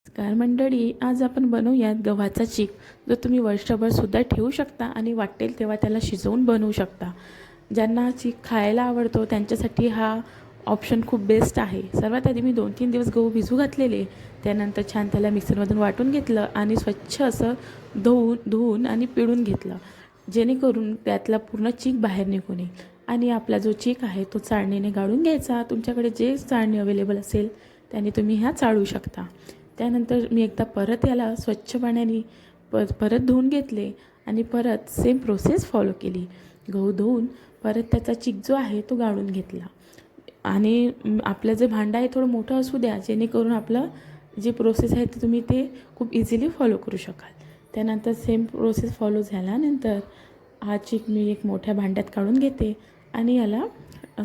नमस्कार मंडळी, आज आपण बनवूयात गव्हाचा चीक, जो तुम्ही वर्षभरसुद्धा ठेवू शकता आणि वाटेल तेव्हा त्याला शिजवून बनवू शकता. ज्यांना चीक खायला आवडतो त्यांच्यासाठी हा ऑप्शन खूप बेस्ट आहे. सर्वात आधी मी 2-3 दिवस गहू भिजू घातलेले. त्यानंतर छान त्याला मिक्सरमधून वाटून घेतलं आणि स्वच्छ असं धुवून आणि पिळून घेतलं, जेणेकरून त्यातला पूर्ण चीक बाहेर निघून येईल. आणि आपला जो चीक आहे तो चाळणीने गाळून घ्यायचा. तुमच्याकडे जे चाळणी अवेलेबल असेल त्याने तुम्ही ह्या चाळू शकता. त्यानंतर मी एकदा परत याला स्वच्छ पाण्याने परत धुवून घेतले आणि परत सेम प्रोसेस फॉलो केली. गहू धुवून परत त्याचा चीक जो आहे तो गाळून घेतला आणि आपलं जे भांडं आहे थोडं मोठं असू द्या, जेणेकरून आपलं जी प्रोसेस आहे ती तुम्ही ते खूप इझिली फॉलो करू शकाल. त्यानंतर सेम प्रोसेस फॉलो झाल्यानंतर हा चीक मी एक मोठ्या भांड्यात काढून घेते आणि याला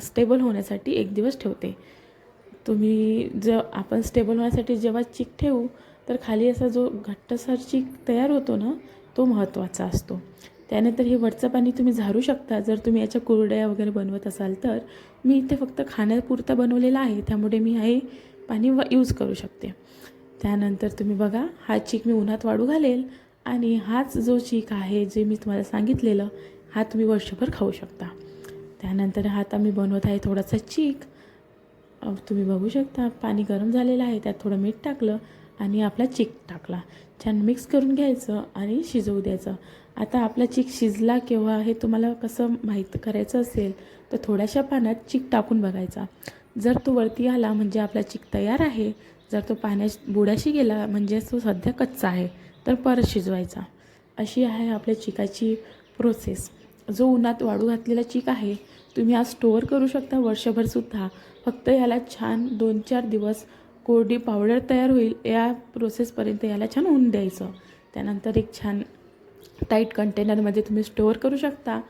स्टेबल होण्यासाठी 1 दिवस ठेवते. तुम्ही आपण स्टेबल होण्यासाठी जेव्हा चीक ठेवू तर खाली असा जो घट्टसर चीक तयार होतो ना, तो महत्त्वाचा असतो. त्यानंतर हे वरचं पाणी तुम्ही झारू शकता जर तुम्ही याच्या कुरडया वगैरे बनवत असाल तर. मी इथे फक्त खाण्यापुरता बनवलेला आहे, त्यामुळे मी हे पाणी यूज करू शकते. त्यानंतर तुम्ही बघा, हा चीक मी उन्हात वाळू घालेल आणि हाच जो चीक आहे जे मी तुम्हाला सांगितलेलं, हा तुम्ही वर्षभर खाऊ शकता. त्यानंतर हा आता मी बनवत आहे थोडासा चीक. तुम्ही बघू शकता पाणी गरम झालेलं आहे, त्यात थोडं मीठ टाकलं आणि आपला चीक टाकला. छान मिक्स करून घ्यायचं आणि शिजवू द्यायचं. आता आपला चीक शिजला केव्हा हे तुम्हाला कसं माहीत करायचं असेल तर थोड्याशा पाण्यात चीक टाकून बघायचा. जर तो वरती आला म्हणजे आपला चीक तयार आहे. जर तो पाण्यात बुडाशी गेला म्हणजे तो सध्या कच्चा आहे, तर परत शिजवायचा. अशी आहे आपल्या चिकाची प्रोसेस. जो उन्हात वाळू घातलेला चीक आहे तुम्ही आज स्टोअर करू शकता वर्षभरसुद्धा. फक्त याला छान 2-4 दिवस कोरडी पावडर तयार होईल या प्रोसेसपर्यंत याला छान ऊन द्यायचं. त्यानंतर एक छान टाईट कंटेनरमध्ये तुम्ही स्टोअर करू शकता